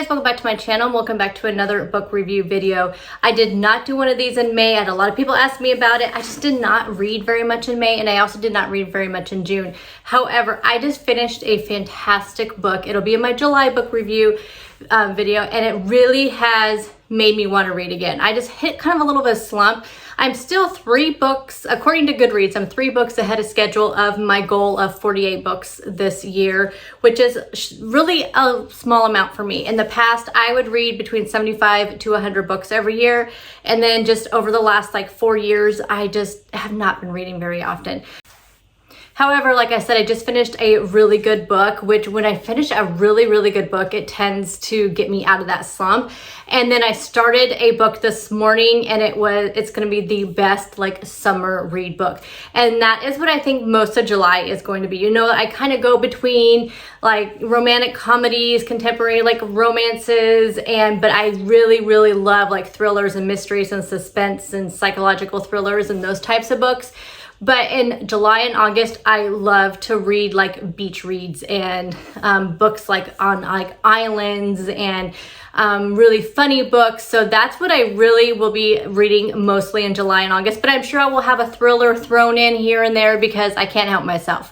welcome back to my channel. Welcome back to another book review video. I did not do one of these in May. I had a lot of people ask me about it. I just did not read very much in May, and I also did not read very much in June. However, I just finished a fantastic book. It'll be in my July book review video, and it really has made me want to read again. I just hit kind of a little bit of slump. I'm still 3 books, according to Goodreads, I'm 3 books ahead of schedule of my goal of 48 books this year, which is really a small amount for me. In the past, I would read between 75 to 100 books every year. And then just over the last 4 years, I just have not been reading very often. However, like I said, I just finished a really good book, which when I finish a really good book, it tends to get me out of that slump. And then I started a book this morning, and it's going to be the best summer read book. And that is what I think most of July is going to be. You know, I kind of go between romantic comedies, contemporary romances, but I really love thrillers and mysteries and suspense and psychological thrillers and those types of books. But in July and August, I love to read beach reads and books on islands and really funny books. So that's what I really will be reading mostly in July and August. But I'm sure I will have a thriller thrown in here and there because I can't help myself.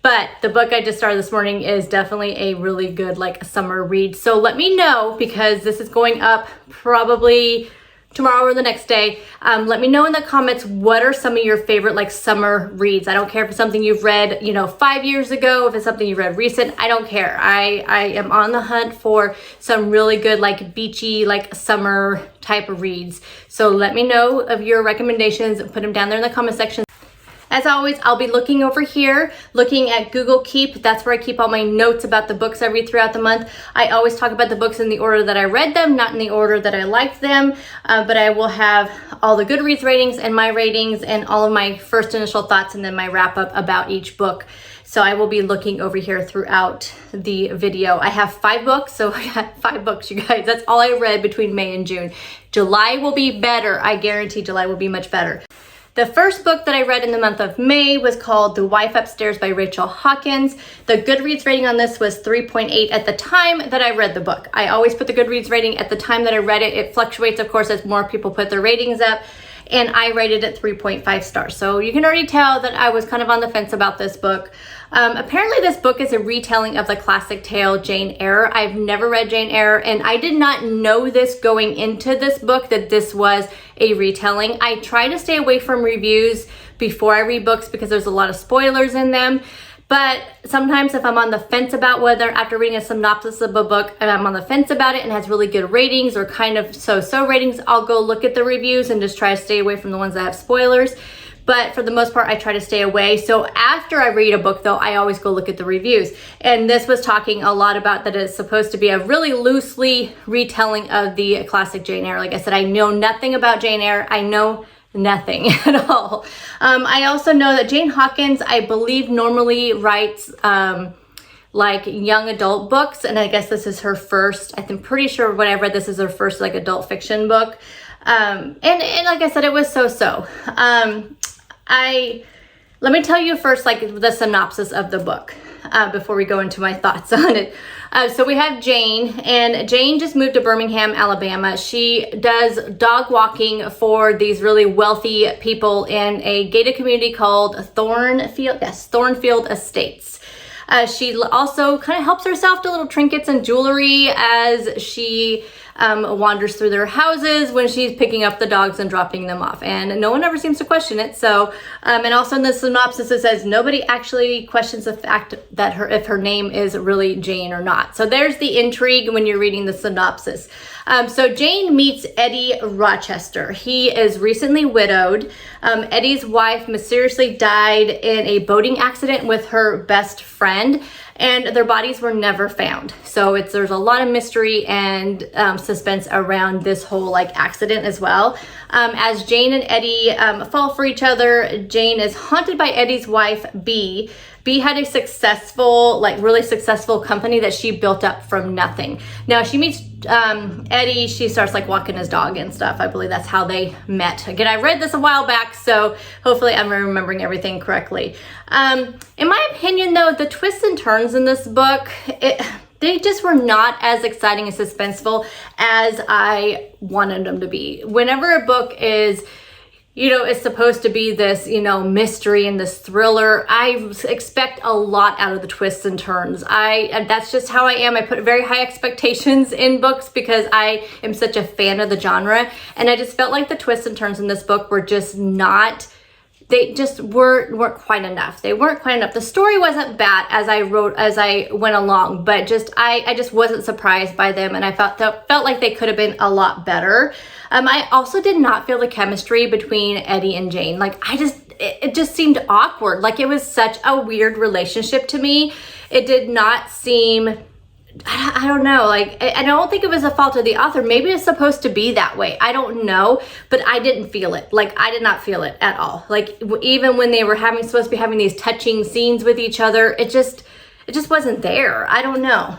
But the book I just started this morning is definitely a really good summer read. So let me know, because this is going up probably tomorrow or the next day. Let me know in the comments, what are some of your favorite summer reads. I don't care if it's something you've read 5 years ago, if it's something you read recent, I don't care. I am on the hunt for some really good beachy summer type of reads. So let me know of your recommendations and put them down there in the comment section. As always, I'll be looking over here, looking at Google Keep. That's where I keep all my notes about the books I read throughout the month. I always talk about the books in the order that I read them, not in the order that I liked them, but I will have all the Goodreads ratings and my ratings and all of my first initial thoughts and then my wrap up about each book. So I will be looking over here throughout the video. I have 5 books, so I got 5 books, you guys. That's all I read between May and June. July will be better. I guarantee July will be much better. The first book that I read in the month of May was called The Wife Upstairs by Rachel Hawkins. The Goodreads rating on this was 3.8 at the time that I read the book. I always put the Goodreads rating at the time that I read it. It fluctuates, of course, as more people put their ratings up. And I rated it 3.5 stars. So you can already tell that I was kind of on the fence about this book. Apparently this book is a retelling of the classic tale Jane Eyre. I've never read Jane Eyre, and I did not know this going into this book, that this was a retelling. I try to stay away from reviews before I read books because there's a lot of spoilers in them. But sometimes if I'm on the fence about whether, after reading a synopsis of a book, and I'm on the fence about it and has really good ratings or kind of so-so ratings, I'll go look at the reviews and just try to stay away from the ones that have spoilers. But for the most part, I try to stay away. So after I read a book, though, I always go look at the reviews. And this was talking a lot about that it's supposed to be a really loosely retelling of the classic Jane Eyre. Like I said, I know nothing about Jane Eyre. I know nothing at all. I also know that Jane Hawkins, I believe, normally writes young adult books, and I guess this is her first. I'm pretty sure when I read this is her first adult fiction book. And like I said, it was so-so. Let me tell you first the synopsis of the book before we go into my thoughts on it. So we have Jane, and Jane just moved to Birmingham, Alabama. She does dog walking for these really wealthy people in a gated community called Thornfield Estates. She also kind of helps herself to little trinkets and jewelry as she wanders through their houses when she's picking up the dogs and dropping them off, and no one ever seems to question it. So and also in the synopsis it says nobody actually questions the fact that if her name is really Jane or not. So there's the intrigue when you're reading the synopsis. So Jane meets Eddie Rochester. He is recently widowed. Eddie's wife mysteriously died in a boating accident with her best friend, and their bodies were never found. So there's a lot of mystery and suspense around this whole accident as well. As Jane and Eddie fall for each other, Jane is haunted by Eddie's wife, Bee. Bee had a successful, really successful company that she built up from nothing. Now she meets Eddie, she starts walking his dog and stuff. I believe that's how they met. Again, I read this a while back, so hopefully I'm remembering everything correctly. In my opinion though, the twists and turns in this book, they just were not as exciting and suspenseful as I wanted them to be. Whenever a book is, you know, it's supposed to be this, you know, mystery and this thriller, I expect a lot out of the twists and turns. That's just how I am. I put very high expectations in books because I am such a fan of the genre. And I just felt like the twists and turns in this book were just not, they just weren't quite enough. They weren't quite enough. The story wasn't bad as I went along, but I just wasn't surprised by them, and I felt like they could have been a lot better. I also did not feel the chemistry between Eddie and Jane. Like, it just seemed awkward. Like, it was such a weird relationship to me. It did not seem, I don't know, like, I don't think it was a fault of the author. Maybe it's supposed to be that way. I don't know, but I didn't feel it. Like, I did not feel it at all. Like, even when they were supposed to be having these touching scenes with each other, it just wasn't there. I don't know.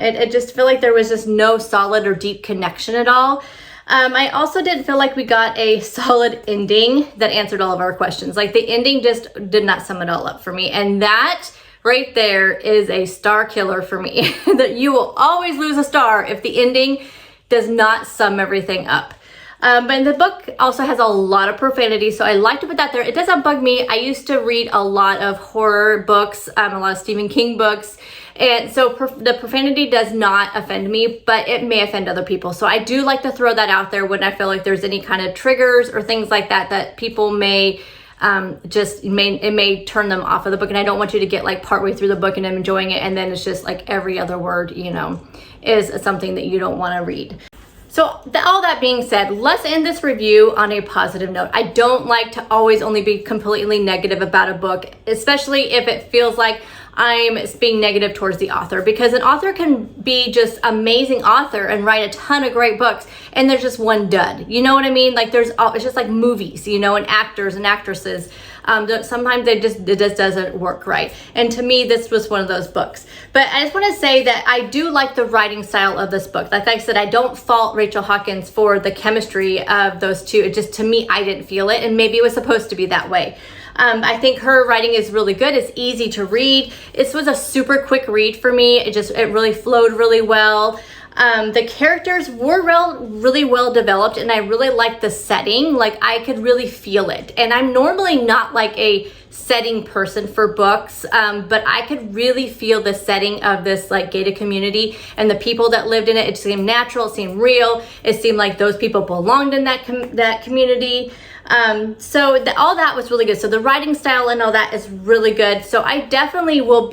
It just felt like there was just no solid or deep connection at all. I also didn't feel like we got a solid ending that answered all of our questions. Like, the ending just did not sum it all up for me. And that right there is a star killer for me. That you will always lose a star if the ending does not sum everything up. But the book also has a lot of profanity, so I like to put that there. It doesn't bug me. I used to read a lot of horror books, a lot of Stephen King books, and so the profanity does not offend me, but it may offend other people. So I do like to throw that out there when I feel like there's any kind of triggers or things like that people may it may turn them off of the book. And I don't want you to get like partway through the book and I'm enjoying it, and then it's just like every other word, you know, is something that you don't want to read. So all that being said, let's end this review on a positive note. I don't like to always only be completely negative about a book, especially if it feels like I'm being negative towards the author, because an author can be just amazing author and write a ton of great books, and there's just one dud. You know what I mean? Like, it's just like movies, you know, and actors and actresses. Sometimes it just doesn't work right. And to me, this was one of those books. But I just want to say that I do like the writing style of this book. Like I said, I don't fault Rachel Hawkins for the chemistry of those two. It just, to me, I didn't feel it, and maybe it was supposed to be that way. I think her writing is really good. It's easy to read. This was a super quick read for me. It really flowed really well. The characters were really well developed, and I really liked the setting. Like, I could really feel it. And I'm normally not like a setting person for books, but I could really feel the setting of this like gated community and the people that lived in it. It seemed natural. It seemed real. It seemed like those people belonged in that community. So all that was really good. So the writing style and all that is really good. So I definitely will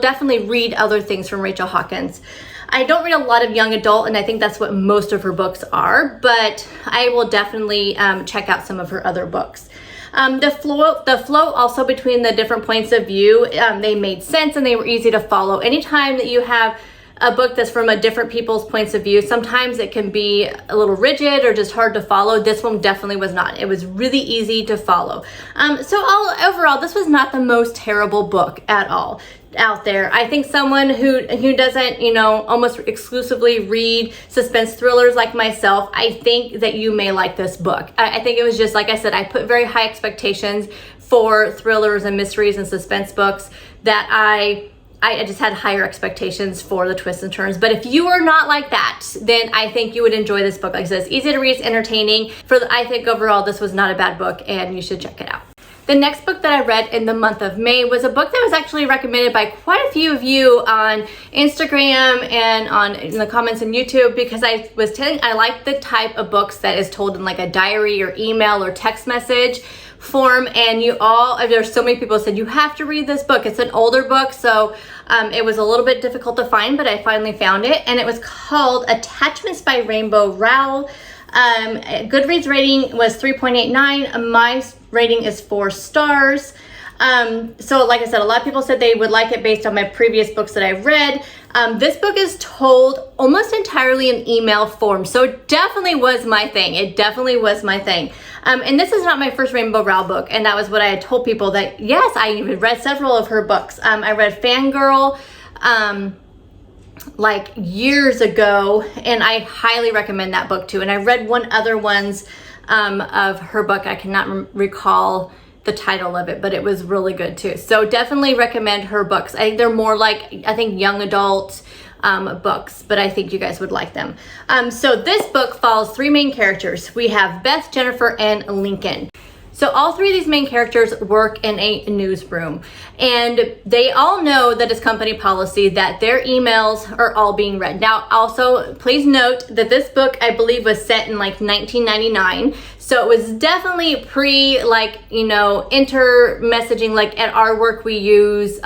definitely read other things from Rachel Hawkins. I don't read a lot of young adult, and I think that's what most of her books are, but I will definitely check out some of her other books. The flow also between the different points of view, they made sense and they were easy to follow. Anytime that you have a book that's from a different people's points of view, sometimes it can be a little rigid or just hard to follow. This one definitely was not. It was really easy to follow. Overall, this was not the most terrible book at all out there. I think someone who doesn't, you know, almost exclusively read suspense thrillers like myself, I think that you may like this book. I think it was just, like I said, I put very high expectations for thrillers and mysteries and suspense books that I just had higher expectations for the twists and turns. But if you are not like that, then I think you would enjoy this book. Like I said, it's easy to read, it's entertaining. I think overall, this was not a bad book, and you should check it out. The next book that I read in the month of May was a book that was actually recommended by quite a few of you on Instagram and in the comments on YouTube, because I like the type of books that is told in like a diary or email or text message form, and there's so many people who said you have to read this book. It's an older book, so it was a little bit difficult to find, but I finally found it, and it was called Attachments by Rainbow Rowell. Goodreads rating was 3.89. My rating is 4 stars. So like I said, a lot of people said they would like it based on my previous books that I read. This book is told almost entirely in email form, so it definitely was my thing. And this is not my first Rainbow Rowell book, and that was what I had told people, that yes, I even read several of her books. I read Fangirl like years ago, and I highly recommend that book too. And I read one other ones of her book. I cannot recall the title of it, but it was really good too. So definitely recommend her books. I think they're more like, I think, young adult books, but I think you guys would like them. So this book follows three main characters. We have Beth, Jennifer, and Lincoln. So all three of these main characters work in a newsroom, and they all know that it's company policy that their emails are all being read. Now, also, please note that this book, I believe, was set in like 1999. So it was definitely pre, like, you know, inter-messaging. Like at our work, we use,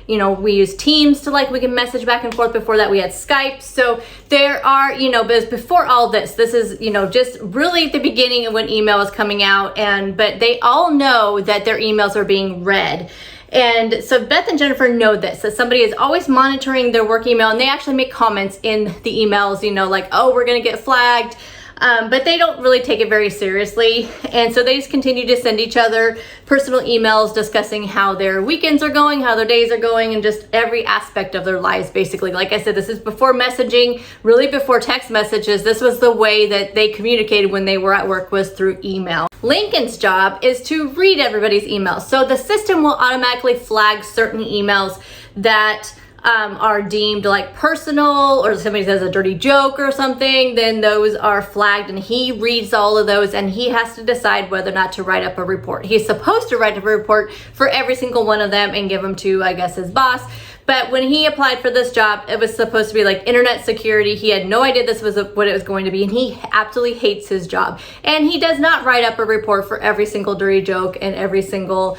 you know, we use Teams to, like, we can message back and forth. Before that, we had Skype. So there are, you know, but before all this is, you know, just really at the beginning of when email was coming out. But they all know that their emails are being read. And so Beth and Jennifer know this, that somebody is always monitoring their work email, and they actually make comments in the emails, you know, like, oh, we're going to get flagged. But they don't really take it very seriously. And so they just continue to send each other personal emails discussing how their weekends are going, how their days are going, and just every aspect of their lives, basically. Like I said, this is before messaging, really before text messages. This was the way that they communicated when they were at work, was through email. Lincoln's job is to read everybody's emails. So the system will automatically flag certain emails that are deemed like personal, or somebody says a dirty joke or something, then those are flagged, and he reads all of those, and he has to decide whether or not to write up a report. He's supposed to write up a report for every single one of them and give them to, I guess, his boss. But when he applied for this job, it was supposed to be like internet security. He had no idea this was what it was going to be, and he absolutely hates his job. And he does not write up a report for every single dirty joke and every single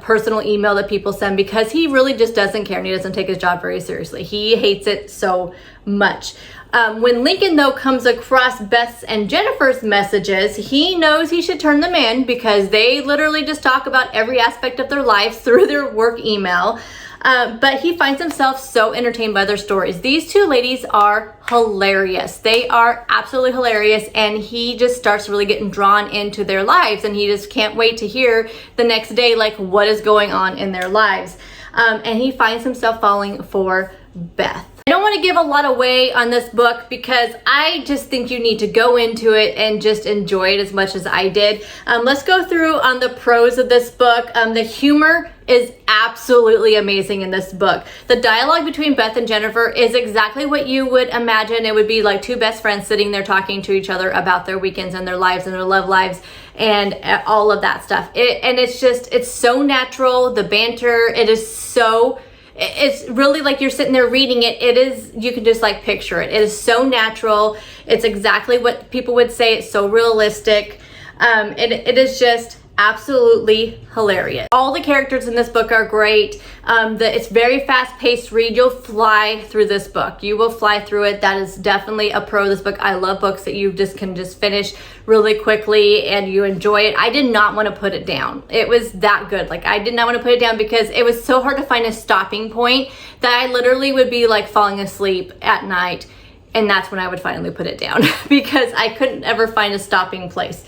personal email that people send, because he really just doesn't care, and he doesn't take his job very seriously. He hates it so much. When Lincoln, though, comes across Beth's and Jennifer's messages, he knows he should turn them in, because they literally just talk about every aspect of their lives through their work email. But he finds himself so entertained by their stories. These two ladies are hilarious. They are absolutely hilarious, and he just starts really getting drawn into their lives, and he just can't wait to hear the next day, like, what is going on in their lives. And he finds himself falling for Beth. I don't want to give a lot away on this book, because I just think you need to go into it and just enjoy it as much as I did. Let's go through on the pros of this book. The humor is absolutely amazing in this book. The dialogue between Beth and Jennifer is exactly what you would imagine it would be, like two best friends sitting there talking to each other about their weekends and their lives and their love lives and all of that stuff. And it's so natural. The banter, it's really like you're sitting there reading it. You can just like picture it. It is so natural. It's exactly what people would say. It's so realistic. It is just absolutely hilarious. All the characters in this book are great. It's very fast-paced read. You'll fly through this book. You will fly through it. That is definitely a pro of this book. I love books that you can finish really quickly and you enjoy it. I did not want to put it down. It was that good. Like, I did not want to put it down because it was so hard to find a stopping point that I literally would be like falling asleep at night, and that's when I would finally put it down because I couldn't ever find a stopping place.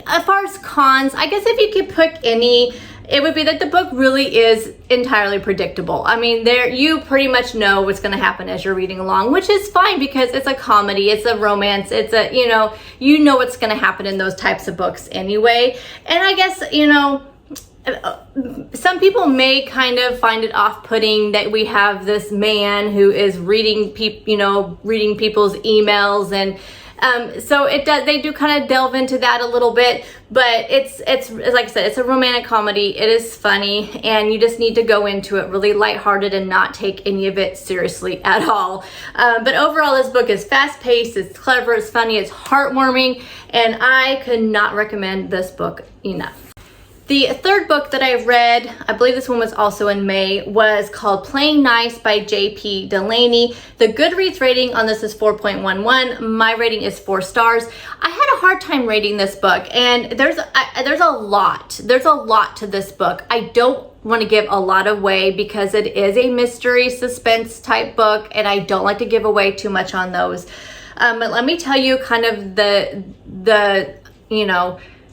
As far as cons, I guess if you could pick any, it would be that the book really is entirely predictable. I mean, you pretty much know what's going to happen as you're reading along, which is fine because it's a comedy, it's a romance, it's a, you know what's going to happen in those types of books anyway. And I guess, some people may kind of find it off-putting that we have this man who is reading people's emails, and so they do kind of delve into that a little bit, but it's like I said, it's a romantic comedy. It is funny, and you just need to go into it really lighthearted and not take any of it seriously at all. But overall, this book is fast-paced, it's clever, it's funny, it's heartwarming, and I could not recommend this book enough. The third book that I read, I believe this one was also in May, was called Playing Nice by J.P. Delaney. The Goodreads rating on this is 4.11. My rating is 4 stars. I had a hard time rating this book, and there's a lot to this book. I don't want to give a lot away because it is a mystery suspense type book, and I don't like to give away too much on those. But let me tell you kind of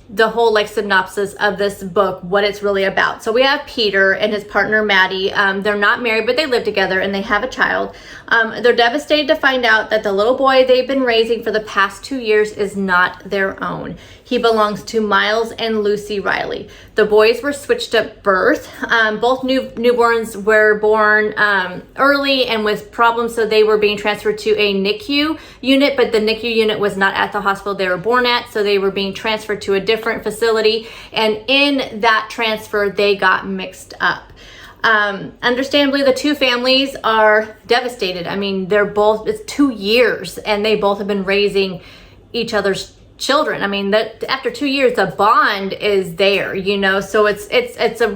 the whole like synopsis of this book, what it's really about. So we have Peter and his partner Maddie. They're not married, but they live together and they have a child. They're devastated to find out that the little boy they've been raising for the past 2 years is not their own. He belongs to Miles and Lucy Riley. The boys were switched at birth. Both newborns were born early and with problems, so they were being transferred to a NICU unit, but the NICU unit was not at the hospital they were born at, so they were being transferred to a different facility, and in that transfer, they got mixed up. Understandably, the two families are devastated. I mean, it's 2 years and they both have been raising each other's children. I mean, that after 2 years, the bond is there, you know, so it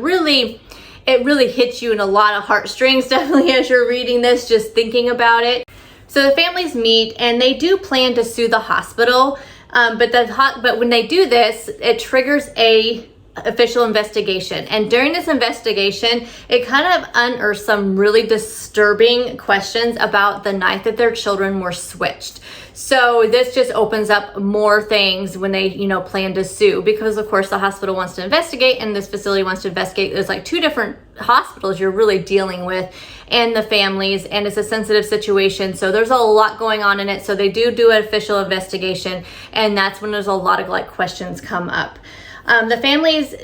really hits you in a lot of heartstrings, definitely, as you're reading this, just thinking about it. So the families meet and they do plan to sue the hospital. But when they do this, it triggers a official investigation, and during this investigation it kind of unearths some really disturbing questions about the night that their children were switched. So this just opens up more things when they, you know, plan to sue, because of course the hospital wants to investigate and this facility wants to investigate. There's like two different hospitals you're really dealing with and the families, and it's a sensitive situation, so there's a lot going on in it. So they do an official investigation, and that's when there's a lot of like questions come up. The families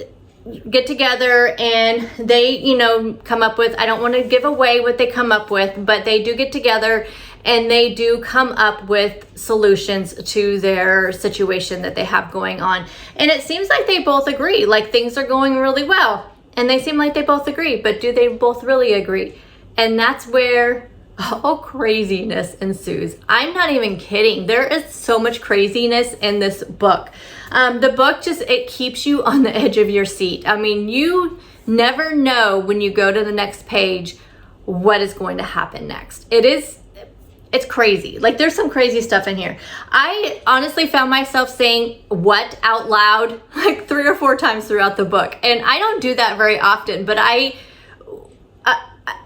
get together and they, you know, come up with, I don't want to give away what they come up with, but they do get together and they do come up with solutions to their situation that they have going on. And it seems like they both agree, like things are going really well. And they seem like they both agree, but do they both really agree? And that's where all craziness ensues. I'm not even kidding. There is so much craziness in this book. The book it keeps you on the edge of your seat. I mean, you never know when you go to the next page what is going to happen next. It's crazy. Like, there's some crazy stuff in here. I honestly found myself saying "what" out loud like 3 or 4 times throughout the book. And I don't do that very often, but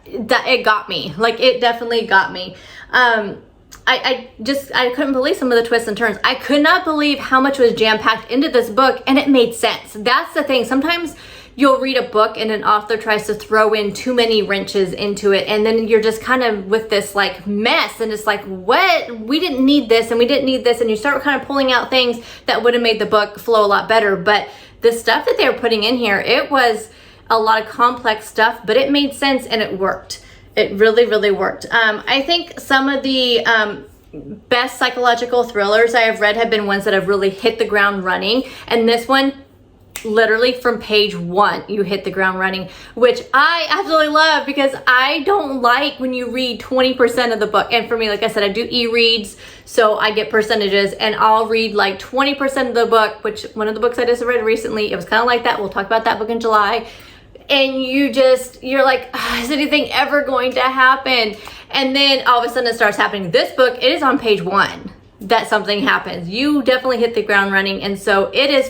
it got me. Like, it definitely got me. I couldn't believe some of the twists and turns. I could not believe how much was jam-packed into this book, and it made sense. That's the thing. Sometimes you'll read a book and an author tries to throw in too many wrenches into it, and then you're just kind of with this like mess, and it's like, what? We didn't need this, and we didn't need this, and you start kind of pulling out things that would have made the book flow a lot better. But the stuff that they were putting in here, it was a lot of complex stuff, but it made sense and it worked. It really, really worked. I think some of the best psychological thrillers I have read have been ones that have really hit the ground running. And this one, literally from page 1, you hit the ground running, which I absolutely love, because I don't like when you read 20% of the book. And for me, like I said, I do e-reads, so I get percentages, and I'll read like 20% of the book, which one of the books I just read recently, it was kind of like that. We'll talk about that book in July. And you're like, is anything ever going to happen? And then all of a sudden it starts happening. This book, it is on page 1 that something happens. You definitely hit the ground running. And so it is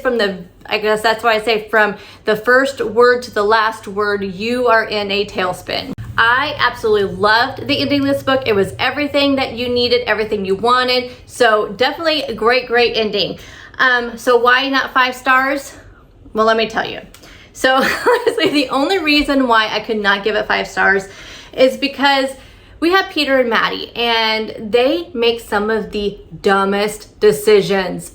I guess that's why I say from the first word to the last word, you are in a tailspin. I absolutely loved the ending of this book. It was everything that you needed, everything you wanted. So definitely a great, great ending. So why not 5 stars? Well, let me tell you. So honestly, the only reason why I could not give it 5 stars is because we have Peter and Maddie, and they make some of the dumbest decisions.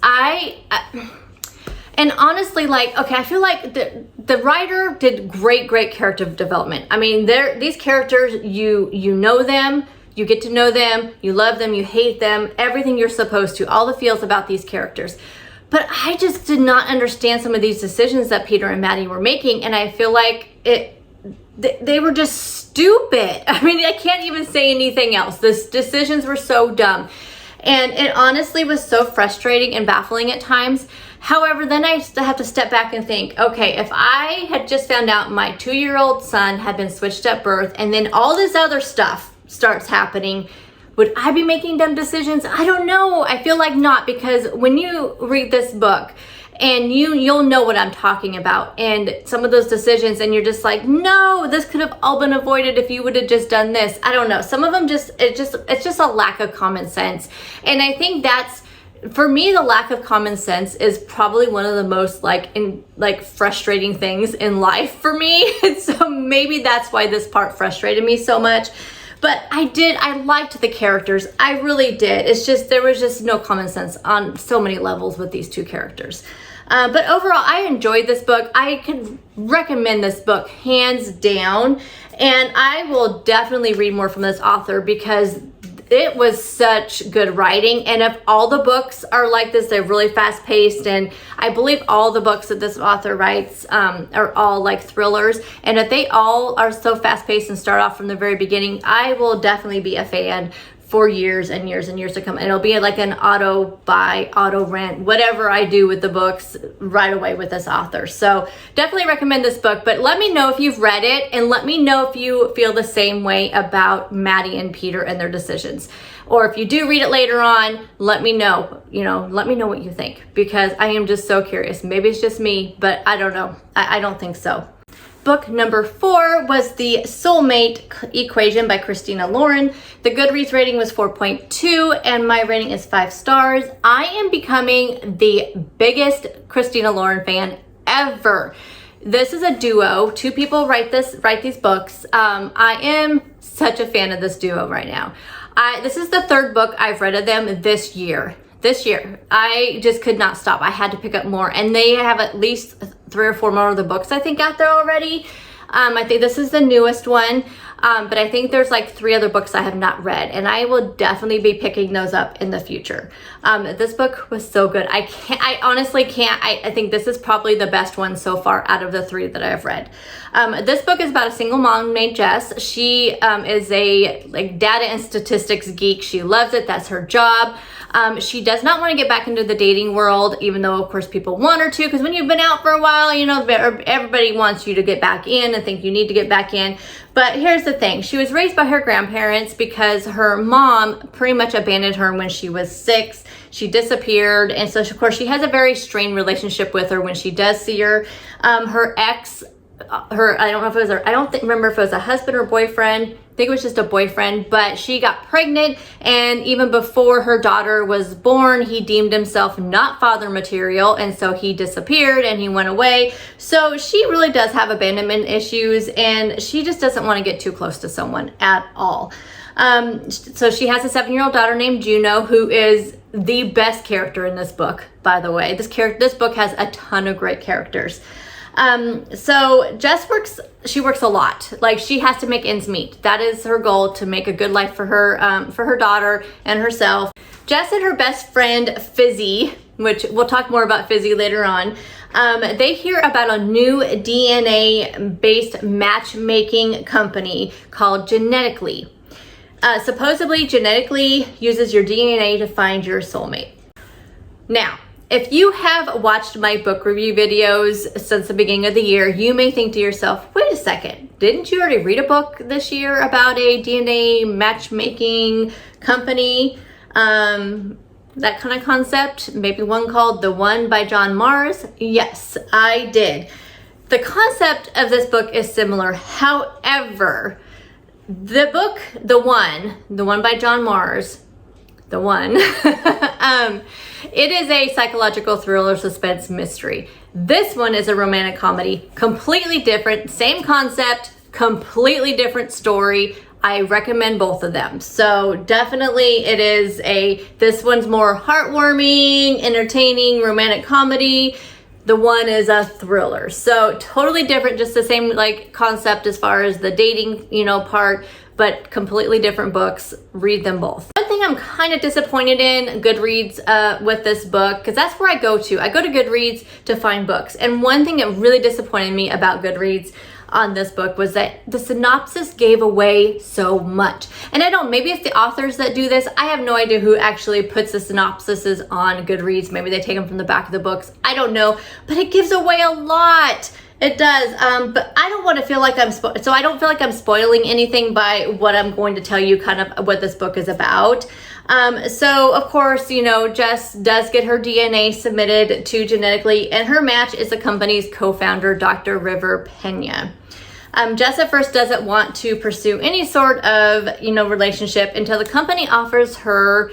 And honestly, like, okay, I feel like the writer did great character development. I mean, these characters, you know them, you get to know them, you love them, you hate them, everything you're supposed to, all the feels about these characters. But I just did not understand some of these decisions that Peter and Maddie were making, and I feel like they were just stupid. I mean, I can't even say anything else. The decisions were so dumb, and it honestly was so frustrating and baffling at times. However, then I have to step back and think, okay, if I had just found out my 2-year-old son had been switched at birth, and then all this other stuff starts happening, would I be making dumb decisions? I don't know. I feel like not, because when you read this book and you'll know what I'm talking about, and some of those decisions, and you're just like, no, this could have all been avoided if you would have just done this. I don't know. Some of them it's just a lack of common sense. And I think that's, for me, the lack of common sense is probably one of the most frustrating things in life for me. And so maybe that's why this part frustrated me so much. But I liked the characters. I really did. It's just, there was just no common sense on so many levels with these two characters. But overall, I enjoyed this book. I could recommend this book hands down, and I will definitely read more from this author because it was such good writing. And if all the books are like this, they're really fast paced, and I believe all the books that this author writes are all like thrillers, and if they all are so fast paced and start off from the very beginning, I will definitely be a fan for years and years and years to come. And it'll be like an auto buy, auto rent, whatever I do with the books right away with this author. So definitely recommend this book, but let me know if you've read it, and let me know if you feel the same way about Maddie and Peter and their decisions. Or if you do read it later on, let me know, let me know what you think, because I am just so curious. Maybe it's just me, but I don't know. I don't think so. Book number 4 was the Soulmate Equation by Christina Lauren. The Goodreads rating was 4.2 and my rating is 5 stars. I am becoming the biggest Christina Lauren fan ever. This is a duo. 2 people write these books. I am such a fan of this duo right now. This is the 3rd book I've read of them this year. I just could not stop. I had to pick up more, and they have at least 3 or 4 more of the books I think out there already. I think this is the newest one, but I think there's like 3 other books I have not read, and I will definitely be picking those up in the future. This book was so good. I honestly can't. I think this is probably the best one so far out of the 3 that I've read. This book is about a single mom named Jess. She is a data and statistics geek. She loves it. That's her job. She does not want to get back into the dating world, even though of course people want her to, because when you've been out for a while, everybody wants you to get back in and think you need to get back in. But here's the thing. She was raised by her grandparents because her mom pretty much abandoned her when she was 6. She disappeared. And so of course she has a very strained relationship with her when she does see her. Her ex, I don't remember if it was a husband or boyfriend. I think it was just a boyfriend, but she got pregnant, and even before her daughter was born, he deemed himself not father material, and so he disappeared and he went away. So she really does have abandonment issues, and she just doesn't want to get too close to someone at all. So she has a 7-year-old daughter named Juno, who is the best character in this book, by the way. This book has a ton of great characters. So Jess works a lot. Like, she has to make ends meet. That is her goal, to make a good life for her daughter and herself. Jess and her best friend Fizzy, which we'll talk more about Fizzy later on, they hear about a new DNA-based matchmaking company called Genetically. Supposedly, Genetically uses your DNA to find your soulmate. Now, if you have watched my book review videos since the beginning of the year, you may think to yourself, wait a second, didn't you already read a book this year about a DNA matchmaking company? That kind of concept, maybe one called The One by John Mars? Yes, I did. The concept of this book is similar. However, the book, The One by John Mars, The One, it is a psychological thriller suspense mystery. This one is a romantic comedy, completely different, same concept, completely different story. I recommend both of them. So definitely this one's more heartwarming, entertaining, romantic comedy. The one is a thriller. So totally different, just the same concept as far as the dating, part, but completely different books. Read them both. One thing I'm kind of disappointed in Goodreads with this book, because that's where I go to. I go to Goodreads to find books. And one thing that really disappointed me about Goodreads on this book was that the synopsis gave away so much. And maybe it's the authors that do this. I have no idea who actually puts the synopsises on Goodreads. Maybe they take them from the back of the books. I don't know, but it gives away a lot. It does, but I don't want to feel like I don't feel like I'm spoiling anything by what I'm going to tell you kind of what this book is about. So of course, Jess does get her DNA submitted to Genetically, and her match is the company's co-founder, Dr. River Pena. Jess at first doesn't want to pursue any sort of, relationship until the company offers her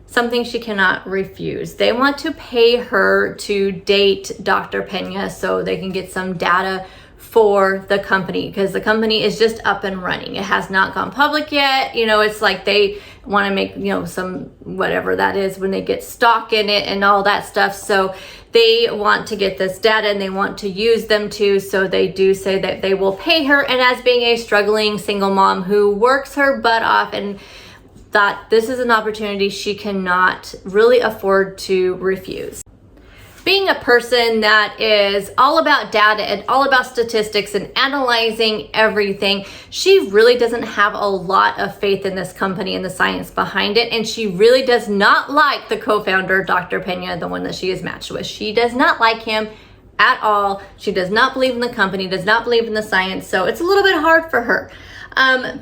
something she cannot refuse. They want to pay her to date Dr. Pena so they can get some data for the company, because the company is just up and running. It has not gone public yet. It's like they want to make, some whatever that is when they get stock in it and all that stuff. So they want to get this data and they want to use them too. So they do say that they will pay her. And as being a struggling single mom who works her butt off and thought this is an opportunity she cannot really afford to refuse. Being a person that is all about data and all about statistics and analyzing everything, she really doesn't have a lot of faith in this company and the science behind it. And she really does not like the co-founder, Dr. Pena, the one that she is matched with. She does not like him at all. She does not believe in the company, does not believe in the science. So it's a little bit hard for her.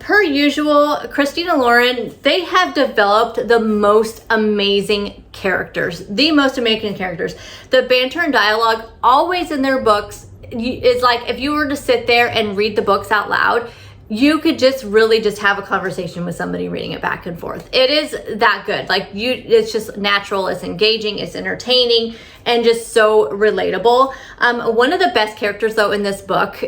Per usual, Christina Lauren, they have developed the most amazing characters, the most amazing characters. The banter and dialogue always in their books is like if you were to sit there and read the books out loud, you could just really just have a conversation with somebody reading it back and forth. It is that good. Like it's just natural, it's engaging, it's entertaining, and just so relatable. One of the best characters though in this book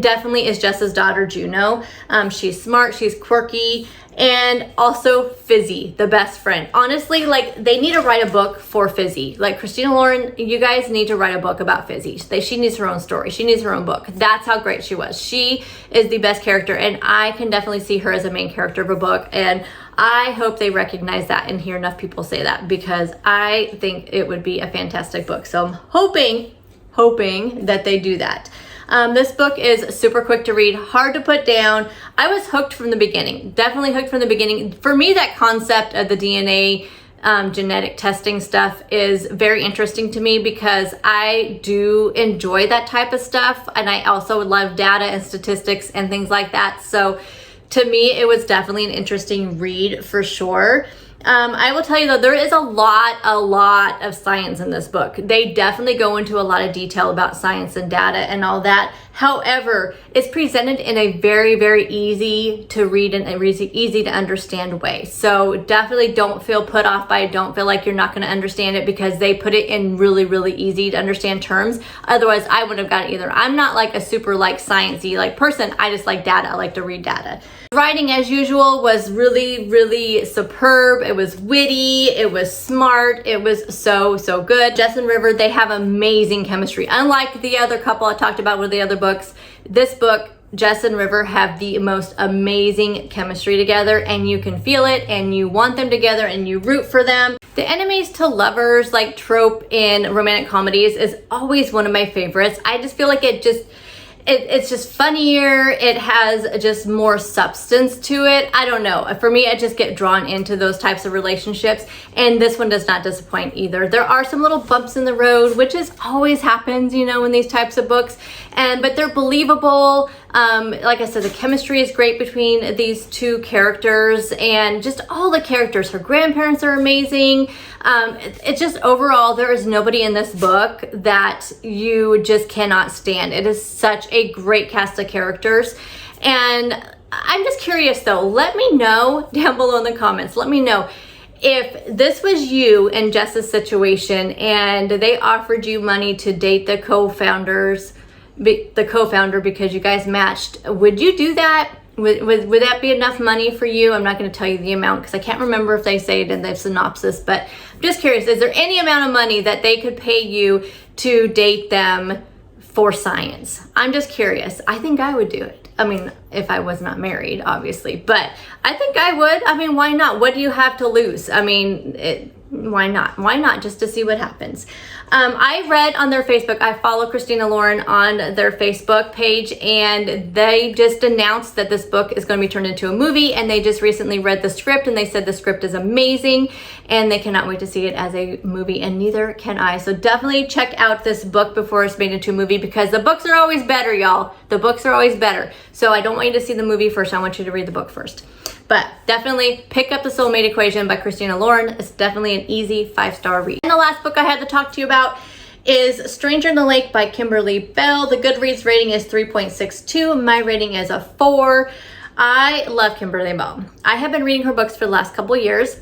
definitely is Jess's daughter, Juno. She's smart, she's quirky, and also Fizzy, the best friend. Honestly, like they need to write a book for Fizzy. Like Christina Lauren, you guys need to write a book about Fizzy. She needs her own story. She needs her own book. That's how great she was. She is the best character, and I can definitely see her as a main character of a book. And I hope they recognize that and hear enough people say that, because I think it would be a fantastic book. So I'm hoping that they do that. This book is super quick to read, hard to put down. I was hooked from the beginning, definitely hooked from the beginning. For me, that concept of the DNA genetic testing stuff is very interesting to me because I do enjoy that type of stuff. And I also love data and statistics and things like that. So to me, it was definitely an interesting read for sure. I will tell you though, there is a lot of science in this book. They definitely go into a lot of detail about science and data and all that. However, it's presented in a very, very easy to read and easy to understand way. So definitely don't feel put off by it. Don't feel like you're not going to understand it because they put it in really, really easy to understand terms. Otherwise, I wouldn't have got it either. I'm not like a super like sciencey like person. I just like data. I like to read data. Writing, as usual, was really, really superb. It was witty. It was smart. It was so good. Jess and River, they have amazing chemistry. Unlike the other couple I talked about with the other books, this book, Jess and River have the most amazing chemistry together, and you can feel it and you want them together and you root for them. The enemies to lovers like trope in romantic comedies is always one of my favorites. I just feel like it's just funnier. It has just more substance to it. I don't know. For me, I just get drawn into those types of relationships, and this one does not disappoint either. There are some little bumps in the road, which is always happens, you know, in these types of books, but they're believable. Like I said, the chemistry is great between these two characters, and just all the characters. Her grandparents are amazing. It's just overall, there is nobody in this book that you just cannot stand. It is such a great cast of characters. And I'm just curious though, let me know down below in the comments. Let me know if this was you in Jess's situation and they offered you money to date the co-founder because you guys matched. Would you do that? Would that be enough money for you? I'm not going to tell you the amount because I can't remember if they say it in the synopsis, but I'm just curious, is there any amount of money that they could pay you to date them for science? I'm just curious. I think I would do it. I mean, if I was not married, obviously, but I think I would. I mean, why not? What do you have to lose? I mean, why not? Why not? Just to see what happens. I read on their Facebook, I follow Christina Lauren on their Facebook page, and they just announced that this book is going to be turned into a movie, and they just recently read the script, and they said the script is amazing, and they cannot wait to see it as a movie, and neither can I. So definitely check out this book before it's made into a movie, because the books are always better, y'all. The books are always better. So I don't want you to see the movie first. I want you to read the book first. But definitely pick up The Soulmate Equation by Christina Lauren. It's definitely an easy 5-star read. And the last book I had to talk to you about is Stranger in the Lake by Kimberly Bell. The Goodreads rating is 3.62. My rating is a 4. I love Kimberly Bell. I have been reading her books for the last couple of years.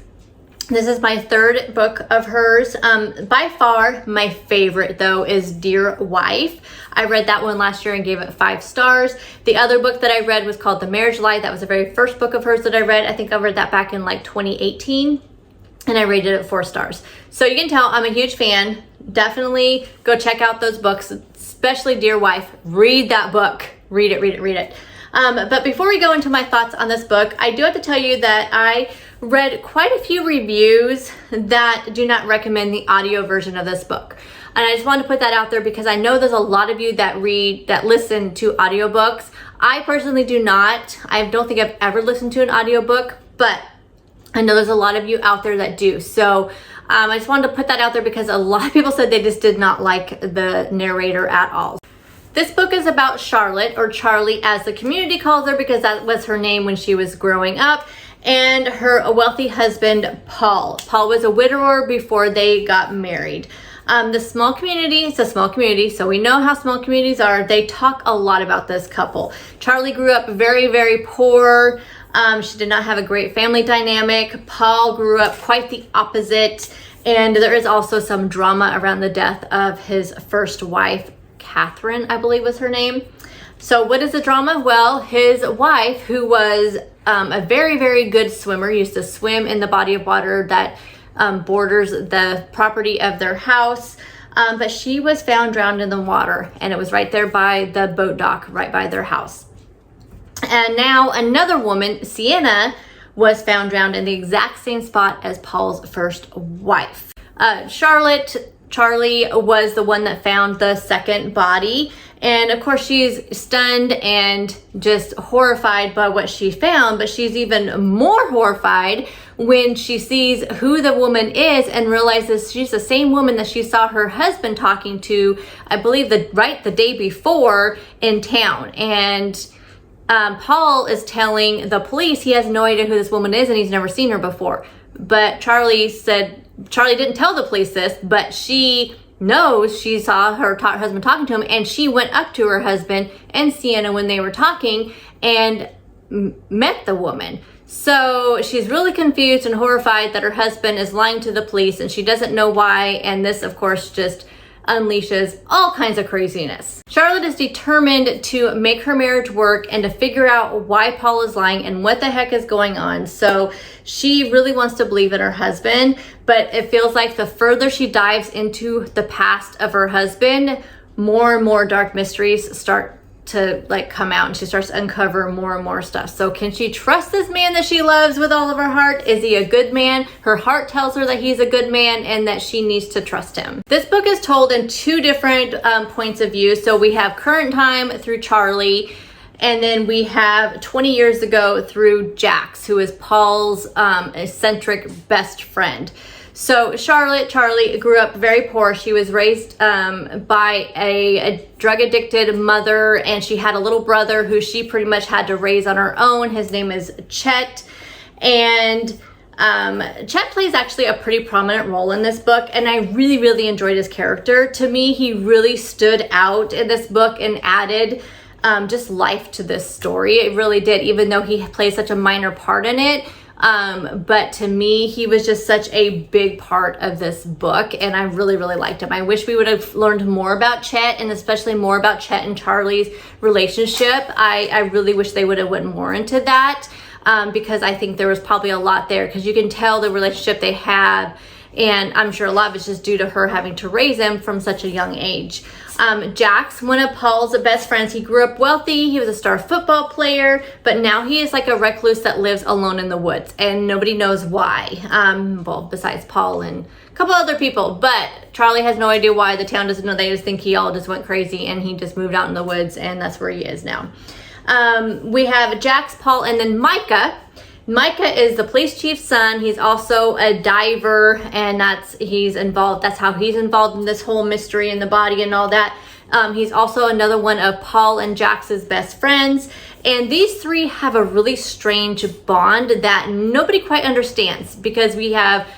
This is my 3rd book of hers. By far, my favorite though is Dear Wife. I read that one last year and gave it 5 stars. The other book that I read was called The Marriage Lie. That was the very first book of hers that I read. I think I read that back in like 2018, and I rated it 4 stars. So you can tell I'm a huge fan. definitely go check out those books, especially Dear Wife. Read that book. Read it, read it, read it. But before we go into my thoughts on this book, I do have to tell you that I read quite a few reviews that do not recommend the audio version of this book. And I just wanted to put that out there because I know there's a lot of you that listen to audiobooks. I personally do not. I don't think I've ever listened to an audiobook, but I know there's a lot of you out there that do. So I just wanted to put that out there because a lot of people said they just did not like the narrator at all. This book is about Charlotte, or Charlie as the community calls her because that was her name when she was growing up, and her wealthy husband, Paul. Paul was a widower before they got married. The small community, it's a small community, so we know how small communities are. They talk a lot about this couple. Charlie grew up very, very poor. She did not have a great family dynamic. Paul grew up quite the opposite. And there is also some drama around the death of his first wife, Catherine, I believe was her name. So what is the drama? Well, his wife, who was a very, very good swimmer, used to swim in the body of water that borders the property of their house. But she was found drowned in the water, and it was right there by the boat dock, right by their house. And now another woman, Sienna, was found drowned in the exact same spot as Paul's first wife. Charlie was the one that found the second body. And of course, she's stunned and just horrified by what she found, but she's even more horrified when she sees who the woman is and realizes she's the same woman that she saw her husband talking to, I believe the day before in town. And Paul is telling the police he has no idea who this woman is and he's never seen her before. But Charlie didn't tell the police this, but she knows she saw her husband talking to him, and she went up to her husband and Sienna when they were talking and met the woman. So she's really confused and horrified that her husband is lying to the police, and she doesn't know why, and this of course just unleashes all kinds of craziness. Charlotte is determined to make her marriage work and to figure out why Paul is lying and what the heck is going on. So she really wants to believe in her husband, but it feels like the further she dives into the past of her husband, more and more dark mysteries start to come out, and she starts to uncover more and more stuff. So can she trust this man that she loves with all of her heart? Is he a good man? Her heart tells her that he's a good man and that she needs to trust him. This book is told in two different points of view. So we have current time through Charlie, and then we have 20 years ago through Jax, who is Paul's eccentric best friend. So Charlie grew up very poor. She was raised by a drug-addicted mother, and she had a little brother who she pretty much had to raise on her own. His name is Chet, and Chet plays actually a pretty prominent role in this book, and I really, really enjoyed his character. To me, he really stood out in this book and added just life to this story. It really did, even though he plays such a minor part in it. But to me, he was just such a big part of this book, and I really, really liked him. I wish we would have learned more about Chet, and especially more about Chet and Charlie's relationship. I really wish they would have went more into that, because I think there was probably a lot there, because you can tell the relationship they have, and I'm sure a lot of it's just due to her having to raise him from such a young age. Jax, one of Paul's best friends, he grew up wealthy. He was a star football player, but now he is like a recluse that lives alone in the woods, and nobody knows why. Well, besides Paul and a couple other people, but Charlie has no idea why. The town doesn't know. They just think he all just went crazy and he just moved out in the woods, and that's where he is now. We have Jax, Paul, and then Micah. Micah is the police chief's son. He's also a diver, and that's how he's involved in this whole mystery and the body and all that. He's also another one of Paul and Jax's best friends, and these three have a really strange bond that nobody quite understands, because we have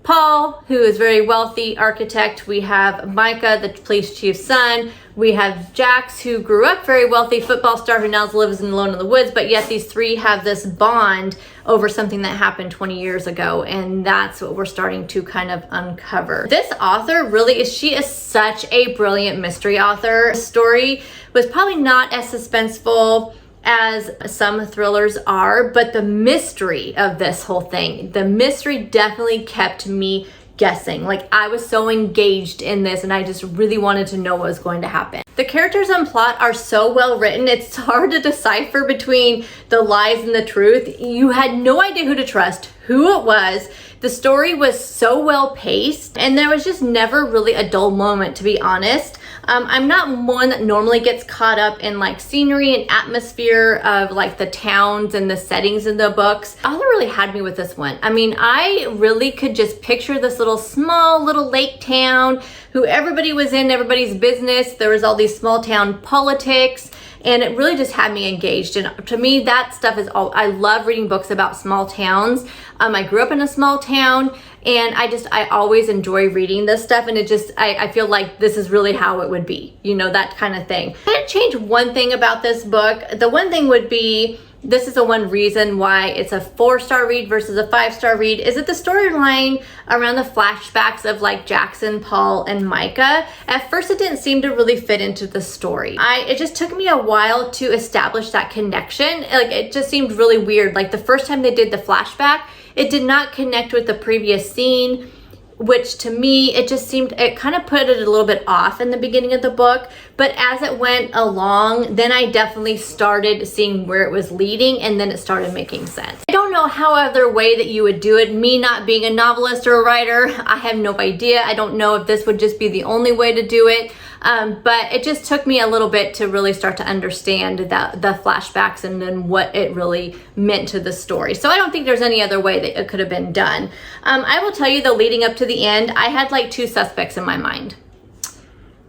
Paul, who is very wealthy architect. We have Micah, the police chief's son. We have Jax, who grew up very wealthy football star who now lives alone in the woods, but yet these three have this bond over something that happened 20 years ago, and that's what we're starting to kind of uncover. This author she is such a brilliant mystery author. The story was probably not as suspenseful as some thrillers are, but the mystery of this whole thing, the mystery definitely kept me guessing. Like, I was so engaged in this and I just really wanted to know what was going to happen. The characters and plot are so well written, it's hard to decipher between the lies and the truth. You had no idea who to trust, who it was. The story was so well paced, and there was just never really a dull moment, to be honest. I'm not one that normally gets caught up in like scenery and atmosphere of like the towns and the settings in the books. Author really had me with this one. I mean, I really could just picture this small little lake town who everybody was in everybody's business. There was all these small town politics, and it really just had me engaged. And to me, that stuff is all, I love reading books about small towns. I grew up in a small town, and I always enjoy reading this stuff, and it just, I feel like this is really how it would be, you know, that kind of thing. If I had to change one thing about this book, the one thing would be, this is the one reason why it's a 4-star read versus a 5-star read, is that the storyline around the flashbacks of like Jackson, Paul, and Micah, at first it didn't seem to really fit into the story. It just took me a while to establish that connection. Like, it just seemed really weird. Like, the first time they did the flashback, it did not connect with the previous scene, which to me, it just seemed, it kind of put it a little bit off in the beginning of the book. But as it went along, then I definitely started seeing where it was leading, and then it started making sense. I don't know how other way that you would do it. Me not being a novelist or a writer, I have no idea. I don't know if this would just be the only way to do it. But it just took me a little bit to really start to understand the flashbacks and then what it really meant to the story. So I don't think there's any other way that it could have been done. I will tell you, though, leading up to the end, I had like 2 suspects in my mind.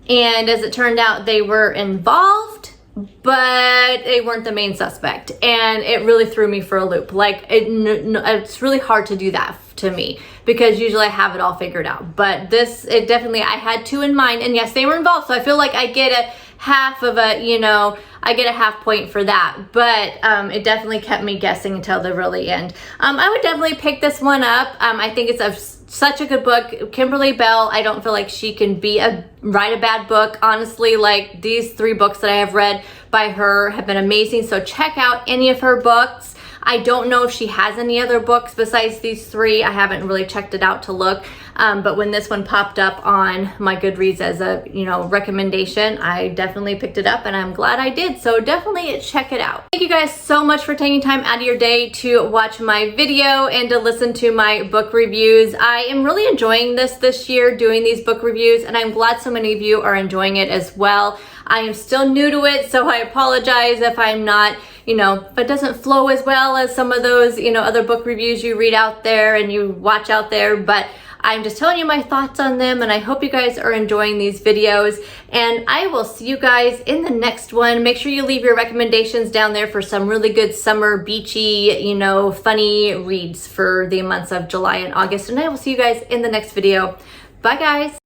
And as it turned out, they were involved, but they weren't the main suspect. And it really threw me for a loop. Like, it's really hard to do that to me, because usually I have it all figured out. But this, it definitely, I had 2 in mind, and yes, they were involved. So I feel like I get a half of a, you know, I get a half point for that. But it definitely kept me guessing until the really end. I would definitely pick this one up. I think it's such a good book. Kimberly Bell, I don't feel like she can write a bad book. Honestly, like, these 3 books that I have read by her have been amazing. So check out any of her books. I don't know if she has any other books besides these 3. I haven't really checked it out to look. But when this one popped up on my Goodreads as a, you know, recommendation, I definitely picked it up, and I'm glad I did. So definitely check it out. Thank you guys so much for taking time out of your day to watch my video and to listen to my book reviews. I am really enjoying this year, doing these book reviews, and I'm glad so many of you are enjoying it as well. I am still new to it, so I apologize if I'm not, you know, if it doesn't flow as well as some of those, you know, other book reviews you read out there and you watch out there, but I'm just telling you my thoughts on them, and I hope you guys are enjoying these videos, and I will see you guys in the next one. Make sure you leave your recommendations down there for some really good summer beachy, you know, funny reads for the months of July and August, and I will see you guys in the next video. Bye, guys.